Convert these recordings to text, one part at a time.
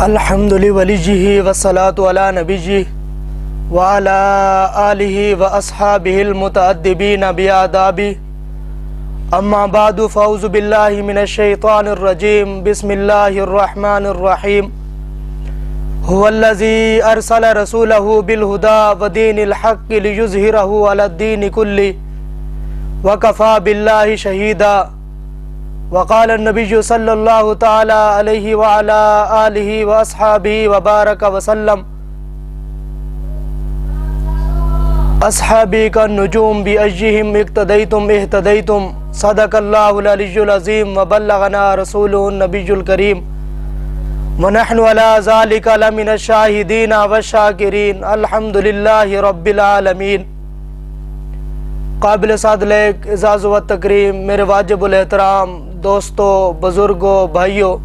الحمد لولیہ والصلاة علی نبیہ وعلی آلہ واصحابہ المتأدبین بآدابہ اما بعد فاعوذ باللہ من الشیطان الرجیم بسم اللہ الرحمن الرحیم هو الذی ارسل رسولہ بالہدی ودین الحق لیظہرہ علی الدین کلہ وکفی باللہ شہیدا وقال النبی صلی اللہ تعالی علیہ وعلا آلہ واصحابہ وبارک وسلم اصحابی کا نجوم بأیہم اقتدیتم اہتدیتم صدق اللہ العلی العظیم وبلغنا رسولہ النبی الکریم ونحن علی ذالک لمن الشاہدین والشاکرین الحمدللہ رب العالمین۔ قابل صادق اعزاز و تکریم میرے واجب الاحترام دوستوں، بزرگوں، بھائیوں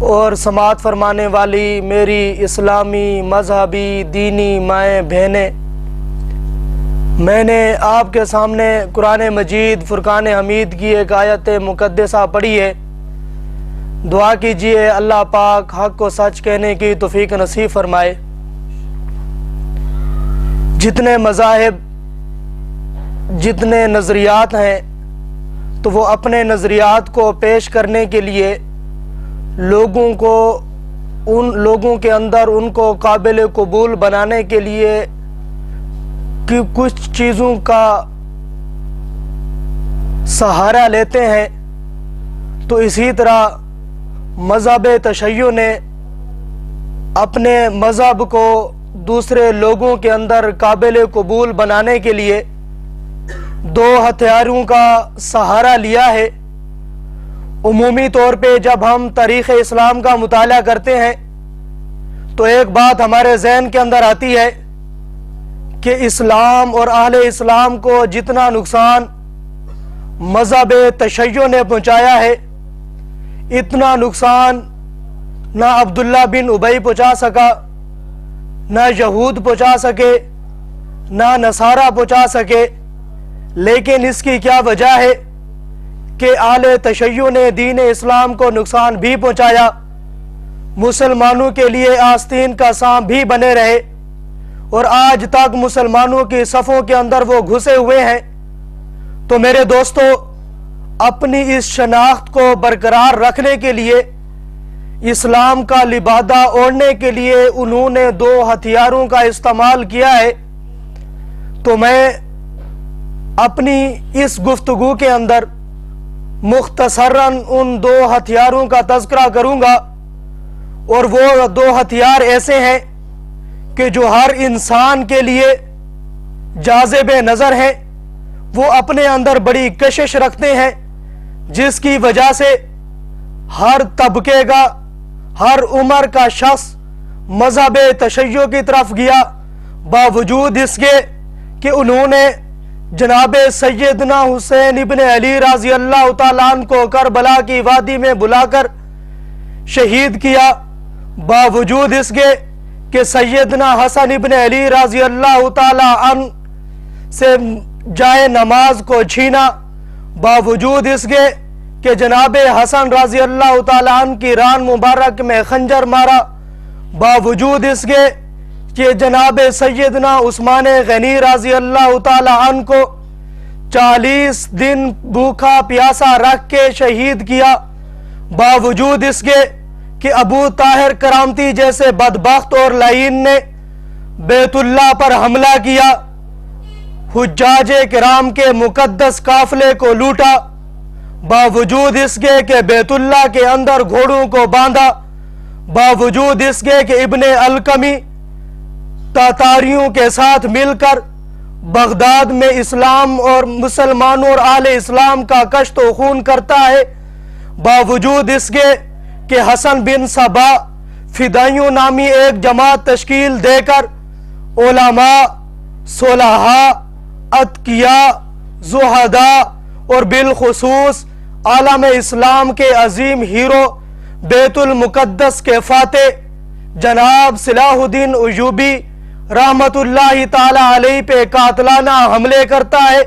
اور سماعت فرمانے والی میری اسلامی مذہبی دینی مائیں بہنیں، میں نے آپ کے سامنے قرآن مجید فرقان حمید کی ایک آیت مقدسہ پڑھی ہے۔ دعا کیجئے اللہ پاک حق و سچ کہنے کی توفیق نصیب فرمائے۔ جتنے مذاہب، جتنے نظریات ہیں تو وہ اپنے نظریات کو پیش کرنے کے لیے ان لوگوں کے اندر ان کو قابل قبول بنانے کے لیے کہ کچھ چیزوں کا سہارا لیتے ہیں، تو اسی طرح مذہب تشیع نے اپنے مذہب کو دوسرے لوگوں کے اندر قابل قبول بنانے کے لیے دو ہتھیاروں کا سہارا لیا ہے۔ عمومی طور پہ جب ہم تاریخ اسلام کا مطالعہ کرتے ہیں تو ایک بات ہمارے ذہن کے اندر آتی ہے کہ اسلام اور اہل اسلام کو جتنا نقصان مذہب تشیع نے پہنچایا ہے، اتنا نقصان نہ عبداللہ بن ابی پہنچا سکا، نہ یہود پہنچا سکے، نہ نصارہ پہنچا سکے۔ لیکن اس کی کیا وجہ ہے کہ اہل تشیع نے دین اسلام کو نقصان بھی پہنچایا، مسلمانوں کے لیے آستین کا سانپ بھی بنے رہے، اور آج تک مسلمانوں کی صفوں کے اندر وہ گھسے ہوئے ہیں۔ تو میرے دوستو، اپنی اس شناخت کو برقرار رکھنے کے لیے، اسلام کا لبادہ اوڑھنے کے لیے انہوں نے دو ہتھیاروں کا استعمال کیا ہے۔ تو میں اپنی اس گفتگو کے اندر مختصراً ان دو ہتھیاروں کا تذکرہ کروں گا، اور وہ دو ہتھیار ایسے ہیں کہ جو ہر انسان کے لیے جاذب نظر ہیں، وہ اپنے اندر بڑی کشش رکھتے ہیں، جس کی وجہ سے ہر طبقے کا، ہر عمر کا شخص مذہب تشیع کی طرف گیا، باوجود اس کے کہ انہوں نے جناب سیدنا حسین ابن علی رضی اللہ تعالیٰ عنہ کو کربلا کی وادی میں بلا کر شہید کیا، باوجود اس کے کہ سیدنا حسن ابن علی رضی اللہ تعالیٰ عنہ سے جائے نماز کو چھینا، باوجود اس کے کہ جناب حسن رضی اللہ تعالیٰ عنہ کی ران مبارک میں خنجر مارا، باوجود اس کے کہ جناب سیدنا عثمان غنی رضی اللہ تعالی عنہ کو 40 دن بھوکا پیاسا رکھ کے شہید کیا، باوجود اس کے کہ ابو طاہر کرامتی جیسے بدبخت اور لعین نے بیت اللہ پر حملہ کیا، حجاج کرام کے مقدس قافلے کو لوٹا، باوجود اس کے کہ بیت اللہ کے اندر گھوڑوں کو باندھا، باوجود اس کے کہ ابن القمی تاتاریوں کے ساتھ مل کر بغداد میں اسلام اور مسلمانوں اور اہل اسلام کا کشت و خون کرتا ہے، باوجود اس کے کہ حسن بن صبا فدائیوں نامی ایک جماعت تشکیل دے کر علماء، صلحاء، اتقیاء، زہداء اور بالخصوص عالم اسلام کے عظیم ہیرو بیت المقدس کے فاتح جناب صلاح الدین ایوبی رحمت اللہ تعالی علیہ پہ قاتلانہ حملے کرتا ہے،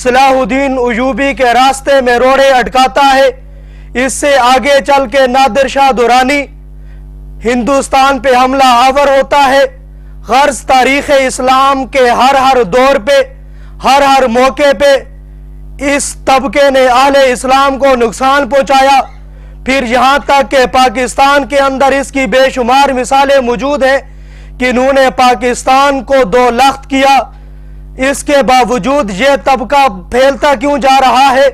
صلاح الدین ایوبی کے راستے میں روڑے اٹکاتا ہے، اس سے آگے چل کے نادر شاہ درانی ہندوستان پہ حملہ آور ہوتا ہے، غرض تاریخ اسلام کے ہر دور پہ، ہر موقع پہ اس طبقے نے اہل اسلام کو نقصان پہنچایا. پھر یہاں تک کہ پاکستان کے اندر اس کی بے شمار مثالیں موجود ہیں کہ انہوں نے پاکستان کو دو لخت کیا. اس کے باوجود یہ طبقہ پھیلتا کیوں جا رہا ہے؟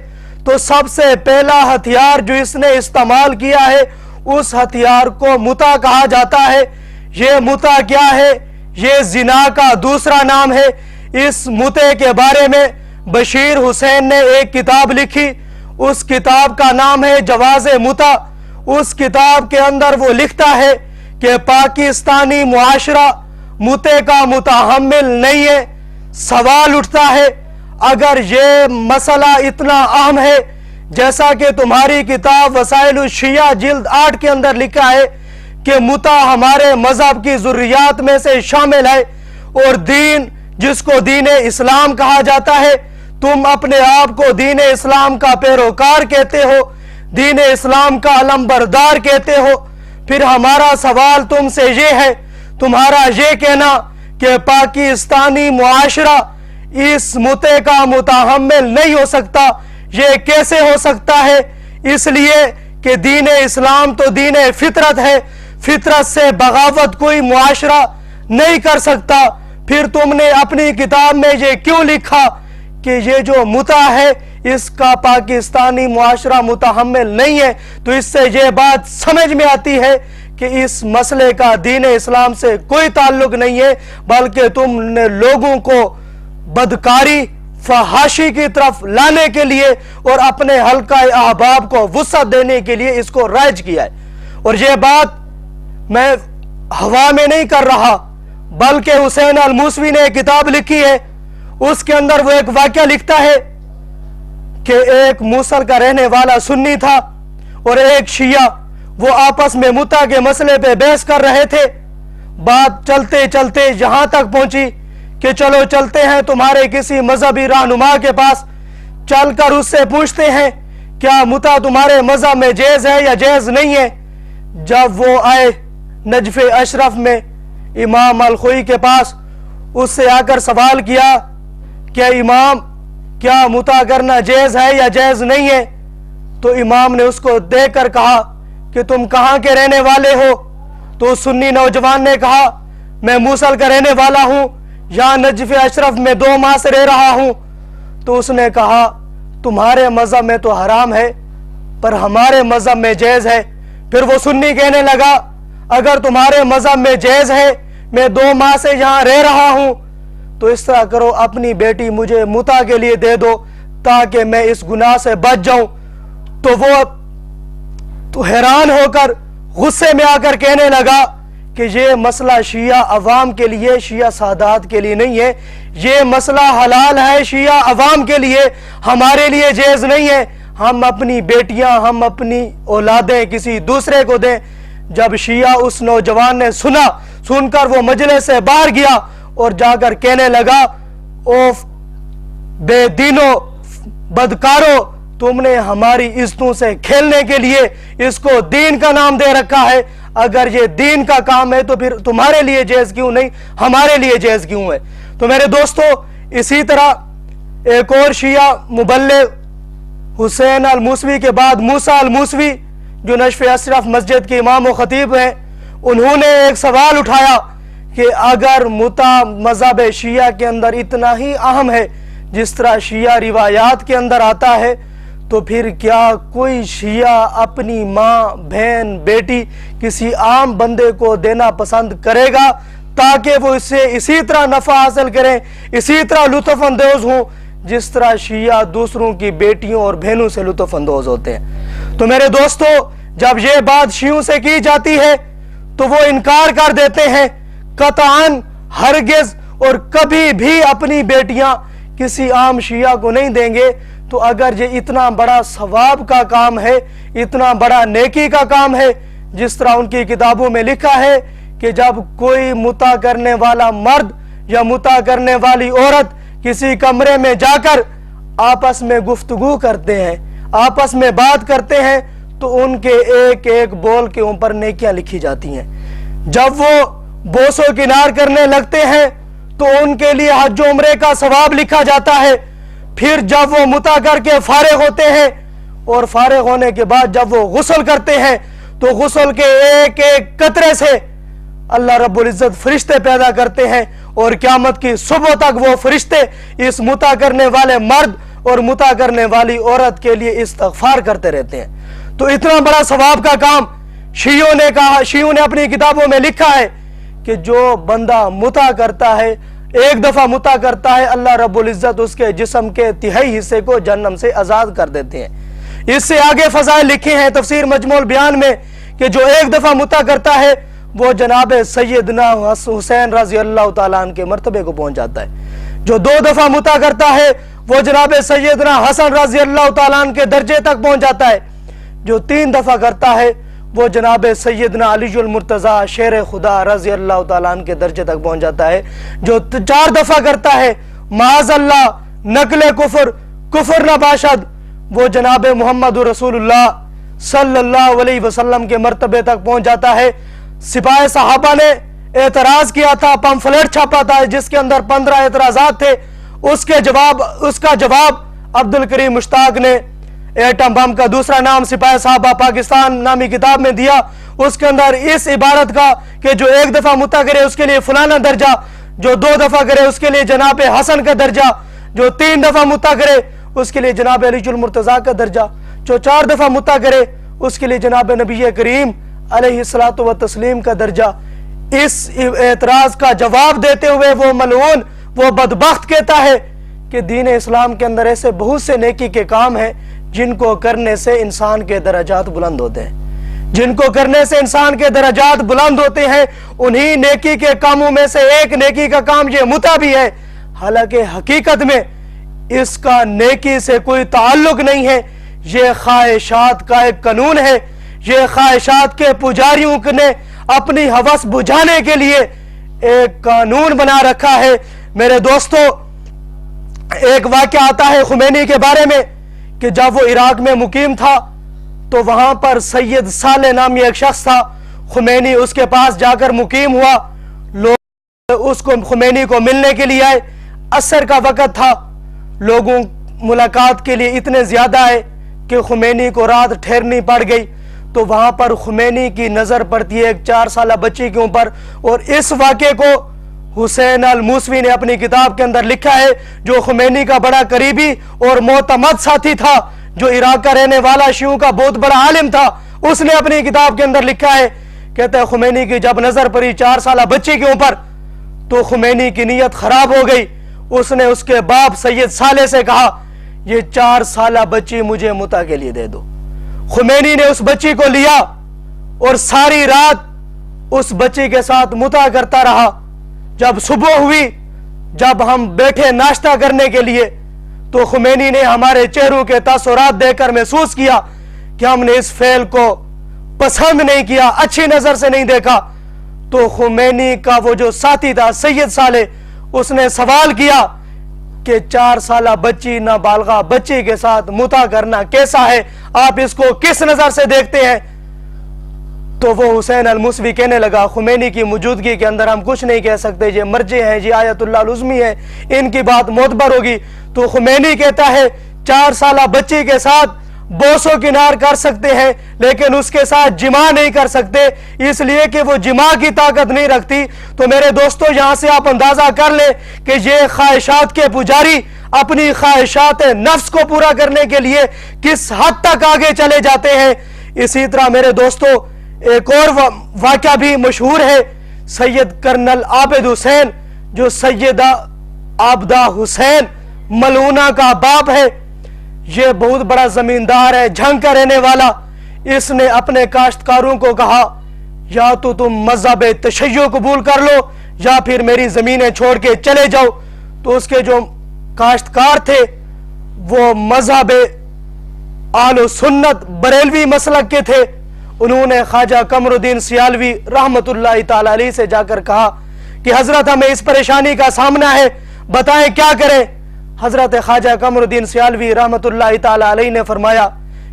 تو سب سے پہلا ہتھیار جو اس نے استعمال کیا ہے اس ہتھیار کو متع کہا جاتا ہے. یہ متع کیا ہے؟ یہ زنا کا دوسرا نام ہے. اس متع کے بارے میں بشیر حسین نے ایک کتاب لکھی، اس کتاب کا نام ہے جواز متع. اس کتاب کے اندر وہ لکھتا ہے کہ پاکستانی معاشرہ متع کا متحمل نہیں ہے. سوال اٹھتا ہے اگر یہ مسئلہ اتنا اہم ہے جیسا کہ تمہاری کتاب وسائل الشیعہ جلد 8 کے اندر لکھا ہے کہ متع ہمارے مذہب کی ضروریات میں سے شامل ہے، اور دین جس کو دین اسلام کہا جاتا ہے، تم اپنے آپ کو دین اسلام کا پیروکار کہتے ہو، دین اسلام کا علمبردار کہتے ہو، پھر ہمارا سوال تم سے یہ ہے، تمہارا یہ کہنا کہ پاکستانی معاشرہ اس متع کا متحمل نہیں ہو سکتا، یہ کیسے ہو سکتا ہے؟ اس لیے کہ دین اسلام تو دین فطرت ہے، فطرت سے بغاوت کوئی معاشرہ نہیں کر سکتا. پھر تم نے اپنی کتاب میں یہ کیوں لکھا کہ یہ جو متع ہے اس کا پاکستانی معاشرہ متحمل نہیں ہے؟ تو اس سے یہ بات سمجھ میں آتی ہے کہ اس مسئلے کا دین اسلام سے کوئی تعلق نہیں ہے، بلکہ تم نے لوگوں کو بدکاری فحاشی کی طرف لانے کے لیے اور اپنے حلقہ احباب کو وسعت دینے کے لیے اس کو رائج کیا ہے. اور یہ بات میں ہوا میں نہیں کر رہا، بلکہ حسین الموسوی نے ایک کتاب لکھی ہے، اس کے اندر وہ ایک واقعہ لکھتا ہے کہ ایک موصل کا رہنے والا سنی تھا اور ایک شیعہ، وہ آپس میں متع کے مسئلے پہ بحث کر رہے تھے. بات چلتے چلتے یہاں تک پہنچی کہ چلو چلتے ہیں تمہارے کسی مذہبی رہنما کے پاس، چل کر اس سے پوچھتے ہیں کیا متع تمہارے مذہب میں جائز ہے یا جائز نہیں ہے. جب وہ آئے نجف اشرف میں امام الخوئی کے پاس، اس سے آ کر سوال کیا کہ امام کیا متع کرنا جائز ہے یا جائز نہیں ہے؟ تو امام نے اس کو دیکھ کر کہا کہ تم کہاں کے رہنے والے ہو؟ تو سنی نوجوان نے کہا میں موصل کا رہنے والا ہوں، یہاں نجف اشرف میں 2 ماہ سے رہ رہا ہوں. تو اس نے کہا تمہارے مذہب میں تو حرام ہے پر ہمارے مذہب میں جائز ہے. پھر وہ سنی کہنے لگا اگر تمہارے مذہب میں جائز ہے، میں 2 ماہ سے یہاں رہ رہا ہوں، تو اس طرح کرو اپنی بیٹی مجھے متع کے لیے دے دو تاکہ میں اس گناہ سے بچ جاؤں. تو وہ تو حیران ہو کر غصے میں آ کر کہنے لگا کہ یہ مسئلہ شیعہ عوام کے لیے، شیعہ سادات کے لیے نہیں ہے، یہ مسئلہ حلال ہے شیعہ عوام کے لیے، ہمارے لیے جائز نہیں ہے. ہم اپنی بیٹیاں، ہم اپنی اولادیں کسی دوسرے کو دیں. جب شیعہ اس نوجوان نے سن کر وہ مجلس سے باہر گیا اور جا کر کہنے لگا اوف بے دینو بدکارو، تم نے ہماری عزتوں سے کھیلنے کے لیے اس کو دین کا نام دے رکھا ہے. اگر یہ دین کا کام ہے تو پھر تمہارے لیے جائز کیوں نہیں، ہمارے لیے جائز کیوں ہے؟ تو میرے دوستو، اسی طرح ایک اور شیعہ مبلغ حسین الموسوی کے بعد موسیٰ الموسوی جو نجف اشرف مسجد کے امام و خطیب ہیں، انہوں نے ایک سوال اٹھایا کہ اگر متع مذہب شیعہ کے اندر اتنا ہی اہم ہے جس طرح شیعہ روایات کے اندر آتا ہے، تو پھر کیا کوئی شیعہ اپنی ماں، بہن، بیٹی کسی عام بندے کو دینا پسند کرے گا تاکہ وہ اس سے اسی طرح نفع حاصل کریں، اسی طرح لطف اندوز ہوں جس طرح شیعہ دوسروں کی بیٹیوں اور بہنوں سے لطف اندوز ہوتے ہیں؟ تو میرے دوستو، جب یہ بات شیعوں سے کی جاتی ہے تو وہ انکار کر دیتے ہیں، قطعاً ہرگز اور کبھی بھی اپنی بیٹیاں کسی عام شیعہ کو نہیں دیں گے. تو اگر یہ اتنا بڑا ثواب کا کام ہے، اتنا بڑا نیکی کا کام ہے، جس طرح ان کی کتابوں میں لکھا ہے کہ جب کوئی متع کرنے والا مرد یا متع کرنے والی عورت کسی کمرے میں جا کر آپس میں گفتگو کرتے ہیں، آپس میں بات کرتے ہیں، تو ان کے ایک ایک بول کے اوپر نیکیاں لکھی جاتی ہیں۔ جب وہ بوس و کنار کرنے لگتے ہیں تو ان کے لیے حج و عمرے کا ثواب لکھا جاتا ہے۔ پھر جب وہ متا کر کے فارغ ہوتے ہیں اور فارغ ہونے کے بعد جب وہ غسل کرتے ہیں تو غسل کے ایک ایک قطرے سے اللہ رب العزت فرشتے پیدا کرتے ہیں، اور قیامت کی صبح تک وہ فرشتے اس متا کرنے والے مرد اور متا کرنے والی عورت کے لیے استغفار کرتے رہتے ہیں۔ تو اتنا بڑا ثواب کا کام شیعوں نے اپنی کتابوں میں لکھا ہے کہ جو بندہ متا کرتا ہے، ایک دفعہ متا کرتا ہے، اللہ رب العزت اس کے جسم کے تہائی حصے کو جہنم سے آزاد کر دیتے ہیں۔ اس سے آگے فضائل لکھے ہیں تفسیر مجموع البیان میں کہ جو ایک دفعہ متا کرتا ہے وہ جناب سیدنا حسین رضی اللہ تعالیٰ عنہ کے مرتبے کو پہنچ جاتا ہے۔ جو 2 دفعہ متا کرتا ہے وہ جناب سیدنا حسن رضی اللہ تعالیٰ عنہ کے درجے تک پہنچ جاتا ہے۔ جو 3 دفعہ کرتا ہے وہ جناب سیدنا علی المرتضیٰ شیر خدا رضی اللہ تعالیٰ عنہ کے درجے تک پہنچ جاتا ہے۔ جو 4 دفعہ کرتا ہے معاذ اللہ نقل کفر نہ باشد، وہ جناب محمد رسول اللہ صلی اللہ علیہ وسلم کے مرتبے تک پہنچ جاتا ہے۔ سپاہ صحابہ نے اعتراض کیا تھا، پمفلیٹ چھاپا تھا جس کے اندر 15 اعتراضات تھے، اس کا جواب عبد الکریم مشتاق نے ایٹم بم کا دوسرا نام سپاہ صحابہ پاکستان نامی کتاب میں دیا۔ اس کے اندر اس عبارت کا کہ جو 1 دفعہ متا کرے اس کے لیے فلانا درجہ، جو 2 دفعہ کرے اس کے لیے جناب حسن کا درجہ، جو 3 دفعہ متا کرے اس کے لیے جناب علی المرتضیٰ کا درجہ، جو 4 دفعہ متا کرے اس کے لیے جناب نبی کریم علیہ الصلوۃ والتسلیم کا درجہ۔ اس اعتراض کا جواب دیتے ہوئے وہ ملعون، وہ بدبخت کہتا ہے کہ دین اسلام کے اندر ایسے بہت سے نیکی کے کام ہیں جن کو کرنے سے انسان کے درجات بلند ہوتے ہیں، جن کو کرنے سے انسان کے درجات بلند ہوتے ہیں۔ انہی نیکی کے کاموں میں سے ایک نیکی کا کام یہ متا بھی ہے، حالانکہ حقیقت میں اس کا نیکی سے کوئی تعلق نہیں ہے۔ یہ خواہشات کا ایک قانون ہے، یہ خواہشات کے پجاریوں نے اپنی ہوس بجھانے کے لیے ایک قانون بنا رکھا ہے۔ میرے دوستو، ایک واقعہ آتا ہے خمینی کے بارے میں کہ جب وہ عراق میں مقیم تھا تو وہاں پر سید صالح نامی ایک شخص تھا، خمینی اس کے پاس جا کر مقیم ہوا، لوگ خمینی کو ملنے کے لیے آئے، عصر کا وقت تھا، لوگوں ملاقات کے لیے اتنے زیادہ آئے کہ خمینی کو رات ٹھہرنی پڑ گئی۔ تو وہاں پر خمینی کی نظر پڑتی ہے ایک 4 سالہ بچی کے اوپر، اور اس واقعے کو حسین الموسوی نے اپنی کتاب کے اندر لکھا ہے، جو خمینی کا بڑا قریبی اور معتمد ساتھی تھا، جو عراق کا رہنے والا، شیعوں کا بہت بڑا عالم تھا۔ اس نے اپنی کتاب کے اندر لکھا ہے، کہتا ہے خمینی کی جب نظر پڑی 4 سالہ بچی کے اوپر تو خمینی کی نیت خراب ہو گئی۔ اس نے اس کے باپ سید صالح سے کہا، یہ 4 سالہ بچی مجھے متا کے لیے دے دو۔ خمینی نے اس بچی کو لیا اور ساری رات اس بچی کے ساتھ متا کرتا رہا۔ جب صبح ہوئی، جب ہم بیٹھے ناشتہ کرنے کے لیے، تو خمینی نے ہمارے چہروں کے تاثرات دیکھ کر محسوس کیا کہ ہم نے اس فعل کو پسند نہیں کیا، اچھی نظر سے نہیں دیکھا۔ تو خمینی کا وہ جو ساتھی تھا سید صالح، اس نے سوال کیا کہ 4 سالہ بچی نابالغہ بچی کے ساتھ متا کرنا کیسا ہے، آپ اس کو کس نظر سے دیکھتے ہیں؟ تو وہ حسین الموسوی کہنے لگا، خمینی کی موجودگی کے اندر ہم کچھ نہیں کہہ سکتے، یہ مرجع ہیں، یہ آیت اللہ العظمی ہے، ان کی بات معتبر ہوگی۔ تو خمینی کہتا ہے 4 سالہ بچی کے ساتھ بوس و کنار کر سکتے ہیں لیکن اس کے ساتھ جماع نہیں کر سکتے، اس لیے کہ وہ جماع کی طاقت نہیں رکھتی۔ تو میرے دوستو، یہاں سے آپ اندازہ کر لیں کہ یہ خواہشات کے پجاری اپنی خواہشات نفس کو پورا کرنے کے لیے کس حد تک آگے چلے جاتے ہیں۔ اسی طرح میرے دوستو، ایک اور واقعہ بھی مشہور ہے، سید کرنل عابد حسین، جو سیدہ عابدہ حسین ملعونہ کا باپ ہے، یہ بہت بڑا زمیندار ہے، جھنگ کا رہنے والا۔ اس نے اپنے کاشتکاروں کو کہا، یا تو تم مذہب تشیع قبول کر لو یا پھر میری زمینیں چھوڑ کے چلے جاؤ۔ تو اس کے جو کاشتکار تھے وہ مذہب اہل سنت بریلوی مسلک کے تھے۔ انہوں نے خواجہ قمر الدین سیالوی رحمت اللہ تعالی علیہ سے جا کر کہا کہ حضرت ہمیں اس پریشانی کا سامنا ہے، بتائیں کیا کریں۔ حضرت خواجہ قمر الدین سیالوی رحمت اللہ تعالی علیہ نے فرمایا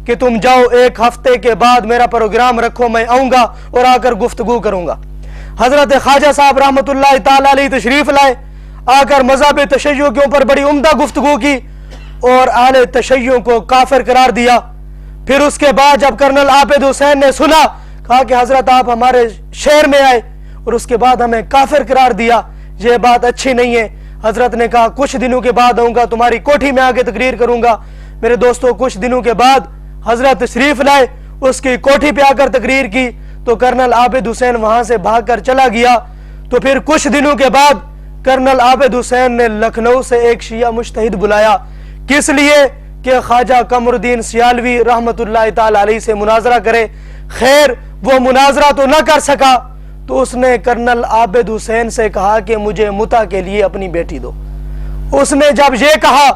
کہ تم جاؤ، 1 ہفتے کے بعد میرا پروگرام رکھو، میں آؤں گا اور آ کر گفتگو کروں گا۔ حضرت خواجہ صاحب رحمۃ اللہ تعالی علیہ تشریف لائے، آ کر مذہب تشیع کے اوپر بڑی عمدہ گفتگو کی اور اہل تشیع کو کافر قرار دیا۔ پھر اس کے بعد جب کرنل عابد حسین نے سنا، کہا کہ حضرت آپ ہمارے شہر میں آئے اور اس کے بعد ہمیں کافر قرار دیا، یہ بات اچھی نہیں ہے۔ حضرت نے کہا کچھ دنوں کے بعد آؤں گا، تمہاری کوٹھی میں آ کے تقریر کروں گا۔ میرے دوستوں، کچھ دنوں کے بعد حضرت تشریف لائے، اس کی کوٹھی پہ آ کر تقریر کی تو کرنل عابد حسین وہاں سے بھاگ کر چلا گیا۔ تو پھر کچھ دنوں کے بعد کرنل عابد حسین نے لکھنؤ سے ایک شیعہ مجتہد بلایا، کس لیے؟ کہ خواجہ قمر الدین سیالوی رحمت اللہ تعالی علیہ سے مناظرہ کرے۔ خیر، وہ مناظرہ تو نہ کر سکا، تو اس نے کرنل عابد حسین سے کہا کہ مجھے متع کے لیے اپنی بیٹی دو۔ اس نے جب یہ کہا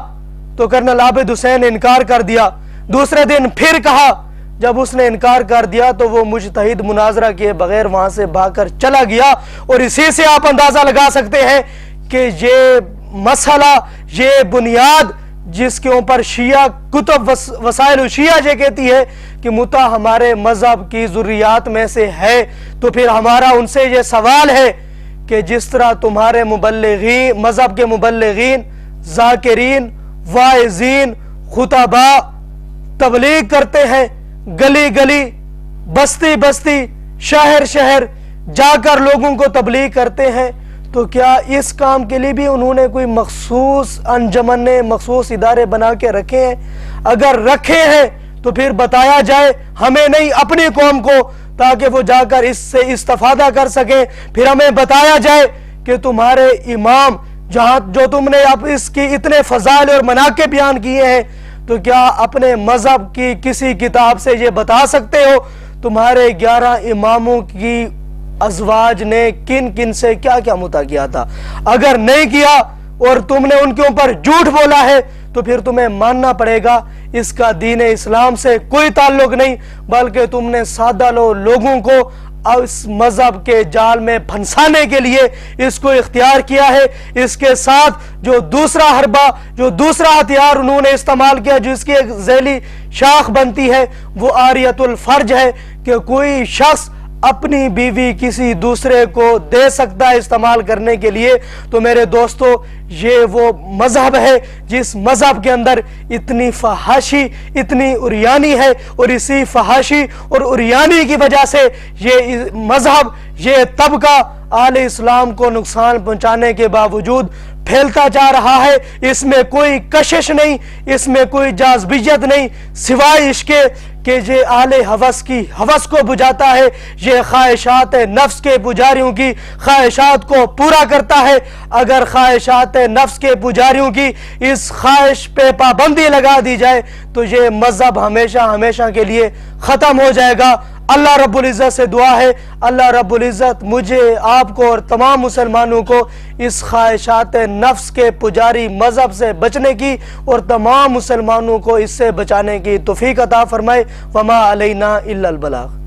تو کرنل عابد حسین نے انکار کر دیا۔ دوسرے دن پھر کہا، جب اس نے انکار کر دیا تو وہ مجتہد مناظرہ کیے بغیر وہاں سے بھاگ کر چلا گیا۔ اور اسی سے آپ اندازہ لگا سکتے ہیں کہ یہ مسئلہ، یہ بنیاد جس کے اوپر شیعہ کتب وسائل شیعہ یہ کہتی ہے کہ متع ہمارے مذہب کی ضروریات میں سے ہے، تو پھر ہمارا ان سے یہ سوال ہے کہ جس طرح تمہارے مبلغین، مذہب کے مبلغین، ذاکرین، واعظین، خطبا تبلیغ کرتے ہیں، گلی گلی، بستی بستی، شہر شہر جا کر لوگوں کو تبلیغ کرتے ہیں، تو کیا اس کام کے لیے بھی انہوں نے کوئی مخصوص انجمن، مخصوص ادارے بنا کے رکھے ہیں؟ اگر رکھے ہیں تو پھر بتایا جائے ہمیں نہیں، اپنی قوم کو، تاکہ وہ جا کر اس سے استفادہ کر سکیں۔ پھر ہمیں بتایا جائے کہ تمہارے امام جہاں جو تم نے اب اس کی اتنے فضائل اور مناقب بیان کیے ہیں، تو کیا اپنے مذہب کی کسی کتاب سے یہ بتا سکتے ہو تمہارے 11 اماموں کی ازواج نے کن کن سے کیا کیا متع کیا تھا؟ اگر نہیں کیا اور تم نے ان کے اوپر جھوٹ بولا ہے تو پھر تمہیں ماننا پڑے گا اس کا دین اسلام سے کوئی تعلق نہیں، بلکہ تم نے سادہ لوگوں کو اس مذہب کے جال میں پھنسانے کے لیے اس کو اختیار کیا ہے۔ اس کے ساتھ جو دوسرا حربہ، جو دوسرا ہتھیار انہوں نے استعمال کیا، جس کی ایک ذیلی شاخ بنتی ہے، وہ عاریۃ الفرج ہے، کہ کوئی شخص اپنی بیوی کسی دوسرے کو دے سکتا ہے استعمال کرنے کے لیے۔ تو میرے دوستو، یہ وہ مذہب ہے جس مذہب کے اندر اتنی فحاشی، اتنی عریانی ہے، اور اسی فحاشی اور عریانی کی وجہ سے یہ مذہب، یہ طبقہ اہل اسلام کو نقصان پہنچانے کے باوجود پھیلتا جا رہا ہے۔ اس میں کوئی کشش نہیں، اس میں کوئی جاذبیت نہیں، سوائے عشق کہ یہ اہل ہوس کی ہوس کو بجھاتا ہے، یہ خواہشات نفس کے پجاریوں کی خواہشات کو پورا کرتا ہے۔ اگر خواہشات نفس کے پجاریوں کی اس خواہش پہ پابندی لگا دی جائے تو یہ مذہب ہمیشہ ہمیشہ کے لیے ختم ہو جائے گا۔ اللہ رب العزت سے دعا ہے، اللہ رب العزت مجھے، آپ کو اور تمام مسلمانوں کو اس خواہشات نفس کے پجاری مذہب سے بچنے کی اور تمام مسلمانوں کو اس سے بچانے کی توفیق عطا فرمائے۔ وما علینا الا البلاغ۔